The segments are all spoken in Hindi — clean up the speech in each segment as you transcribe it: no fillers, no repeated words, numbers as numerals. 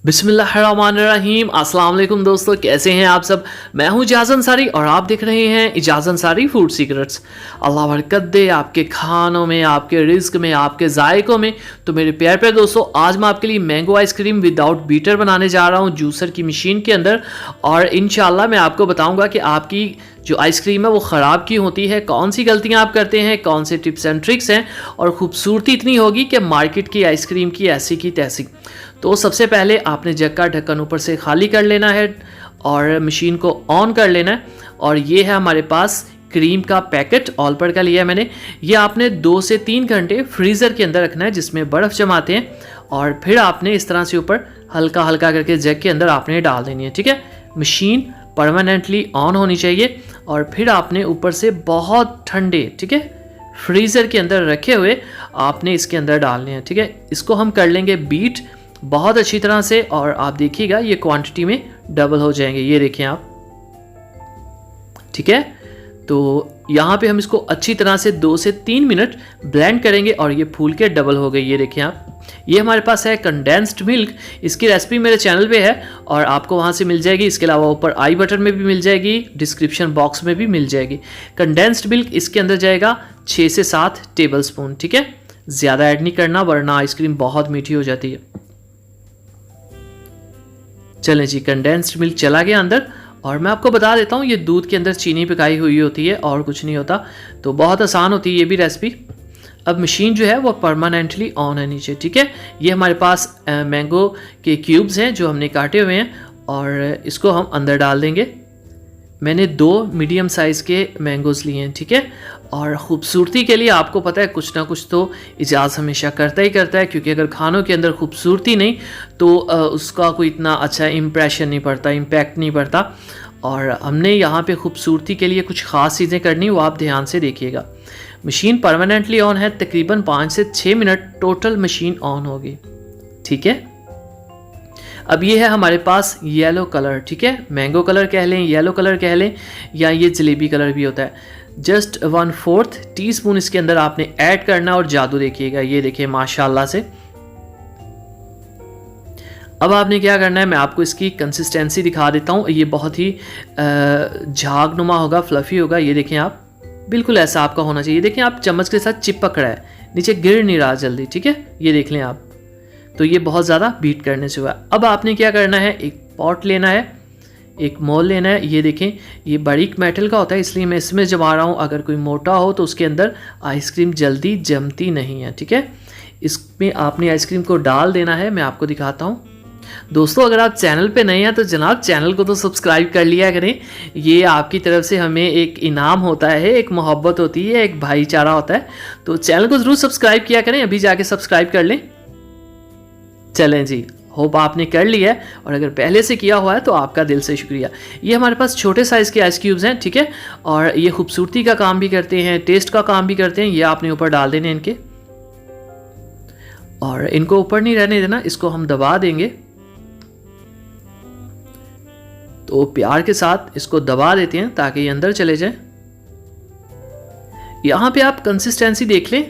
बिस्मिल्लाहिर्रहमानिर्रहीम। अस्सलाम वालेकुम दोस्तों, कैसे हैं आप सब। मैं हूं इजाज़ अंसारी और आप देख रहे हैं इजाज़ अंसारी फूड सीक्रेट्स। अल्लाह बरकत दे आपके खानों में, आपके रिस्क में, आपके जायकों में। तो मेरे प्यारे प्यारे दोस्तों, आज मैं आपके लिए मैंगो आइसक्रीम विदाउट बीटर बनाने जा रहा हूं जूसर की मशीन के अंदर। और इंशाल्लाह मैं आपको बताऊँगा कि आपकी जो आइसक्रीम है वो ख़राब क्यों होती है, कौन सी गलतियां आप करते हैं, कौन से टिप्स एंड ट्रिक्स हैं, और ख़ूबसूरती इतनी होगी कि मार्केट की आइसक्रीम की ऐसी की तैसी। तो सबसे पहले आपने जग का ढक्कन ऊपर से खाली कर लेना है और मशीन को ऑन कर लेना है। और ये है हमारे पास क्रीम का पैकेट ऑलपर का लिया है मैंने। ये आपने 2 से 3 घंटे फ्रीज़र के अंदर रखना है जिसमें बर्फ़ जमाते हैं, और फिर आपने इस तरह से ऊपर हल्का हल्का करके जग के अंदर आपने डाल देनी है। ठीक है, मशीन परमानेंटली ऑन होनी चाहिए। और फिर आपने ऊपर से बहुत ठंडे, ठीक है, फ्रीज़र के अंदर रखे हुए आपने इसके अंदर डालने हैं। ठीक है, इसको हम कर लेंगे बीट बहुत अच्छी तरह से, और आप देखिएगा ये क्वांटिटी में डबल हो जाएंगे। ये देखें आप, ठीक है। तो यहाँ पे हम इसको अच्छी तरह से 2 से 3 मिनट ब्लेंड करेंगे और ये फूल के डबल हो गई। ये देखें आप, ये हमारे पास है कंडेंस्ड मिल्क। इसकी रेसिपी मेरे चैनल पे है और आपको वहाँ से मिल जाएगी। इसके अलावा ऊपर आई बटन में भी मिल जाएगी, डिस्क्रिप्शन बॉक्स में भी मिल जाएगी। कंडेंस्ड मिल्क इसके अंदर जाएगा 6 से 7 टेबल स्पून। ठीक है, ज़्यादा ऐड नहीं करना वरना आइसक्रीम बहुत मीठी हो जाती है। चलें जी, कंडेंस्ड मिल्क चला गया अंदर। और मैं आपको बता देता हूँ, ये दूध के अंदर चीनी पिघाई हुई होती है और कुछ नहीं होता। तो बहुत आसान होती है ये भी रेसिपी। अब मशीन जो है वो परमानेंटली ऑन है नीचे। ठीक है, ये हमारे पास मैंगो के क्यूब्स हैं जो हमने काटे हुए हैं, और इसको हम अंदर डाल देंगे। मैंने 2 मीडियम साइज़ के मैंगोज़ लिए हैं। ठीक है, और ख़ूबसूरती के लिए आपको पता है कुछ ना कुछ तो इजाज़ हमेशा करता ही करता है, क्योंकि अगर खानों के अंदर खूबसूरती नहीं तो उसका कोई इतना अच्छा इम्प्रेशन नहीं पड़ता, इम्पैक्ट नहीं पड़ता। और हमने यहाँ पे खूबसूरती के लिए कुछ ख़ास चीज़ें करनी, वो आप ध्यान से देखिएगा। मशीन परमानेंटली ऑन है, तकरीबन 5 से 6 मिनट टोटल मशीन ऑन होगी। ठीक है, अब ये है हमारे पास येलो कलर। ठीक है, मैंगो कलर कह लें, येलो कलर कह लें, या ये जलेबी कलर भी होता है। जस्ट 1/4 टीस्पून इसके अंदर आपने ऐड करना और जादू देखिएगा। ये देखिए माशाल्लाह से। अब आपने क्या करना है, मैं आपको इसकी कंसिस्टेंसी दिखा देता हूँ। ये बहुत ही झागनुमा होगा, फ्लफ़ी होगा। ये देखें आप, बिल्कुल ऐसा आपका होना चाहिए। देखें आप, चम्मच के साथ चिपक रहा है, नीचे गिर नहीं रहा जल्दी। ठीक है, ये देख लें आप। तो ये बहुत ज़्यादा बीट करने से हुआ। अब आपने क्या करना है, एक पॉट लेना है, एक मोल लेना है। ये देखें, ये बारीक मेटल का होता है इसलिए मैं इसमें जमा रहा हूँ। अगर कोई मोटा हो तो उसके अंदर आइसक्रीम जल्दी जमती नहीं है। ठीक है, इसमें आपने आइसक्रीम को डाल देना है। मैं आपको दिखाता हूँ दोस्तों। अगर आप चैनल पे नए हैं तो जनाब चैनल को तो सब्सक्राइब कर लिया करें। ये आपकी तरफ से हमें एक इनाम होता है, एक मोहब्बत होती है, एक भाईचारा होता है। तो चैनल को ज़रूर सब्सक्राइब किया करें, अभी जाके सब्सक्राइब कर लें। चलें जी, होप आपने कर लिया है, और अगर पहले से किया हुआ है तो आपका दिल से शुक्रिया। ये हमारे पास छोटे साइज़ के आइस क्यूब्स हैं। ठीक है, और ये खूबसूरती का काम भी करते हैं, टेस्ट का काम भी करते हैं। ये आपने ऊपर डाल देने इनके, और इनको ऊपर नहीं रहने देना, इसको हम दबा देंगे। तो प्यार के साथ इसको दबा देते हैं ताकि ये अंदर चले जाए। यहाँ पे आप कंसिस्टेंसी देख लें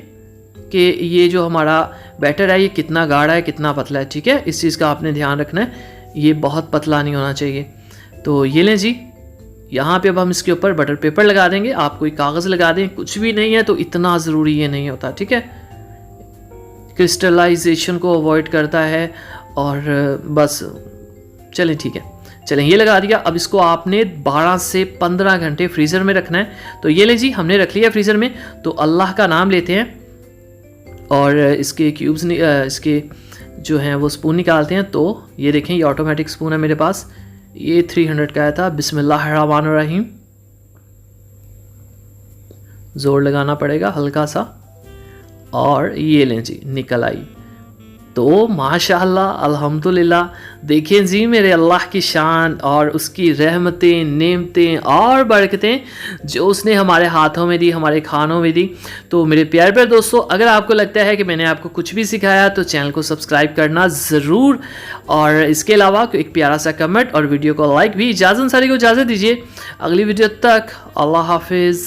कि ये जो हमारा बैटर है ये कितना गाढ़ा है, कितना पतला है। ठीक है, इस चीज़ का आपने ध्यान रखना है, ये बहुत पतला नहीं होना चाहिए। तो ये लें जी, यहाँ पे अब हम इसके ऊपर बटर पेपर लगा देंगे। आप कोई कागज़ लगा दें, कुछ भी नहीं है तो इतना ज़रूरी ये नहीं होता। ठीक है, क्रिस्टलाइजेशन को अवॉइड करता है, और बस चलें ठीक है, चलें ये लगा दिया। अब इसको आपने 12 से 15 घंटे फ्रीज़र में रखना है। तो ये ले जी, हमने रख लिया फ्रीज़र में। तो अल्लाह का नाम लेते हैं और इसके क्यूब्स इसके जो हैं वो स्पून निकालते हैं। तो ये देखें, ये ऑटोमेटिक स्पून है मेरे पास, ये 300 का आया था। बिस्मिल्लाहिर्रहमानिर्रहीम, ज़ोर लगाना पड़ेगा हल्का सा, और ये लें जी, निकल आई। तो माशाअल्लाह, अल्हम्दुलिल्लाह। देखें जी मेरे अल्लाह की शान और उसकी रहमतें, नेमतें और बरकतें जो उसने हमारे हाथों में दी, हमारे खानों में दी। तो मेरे प्यारे प्यारे दोस्तों, अगर आपको लगता है कि मैंने आपको कुछ भी सिखाया तो चैनल को सब्सक्राइब करना ज़रूर, और इसके अलावा एक प्यारा सा कमेंट और वीडियो को लाइक भी। इजाज़त अंसारी को इजाज़त दीजिए, अगली वीडियो तक अल्लाह हाफिज़।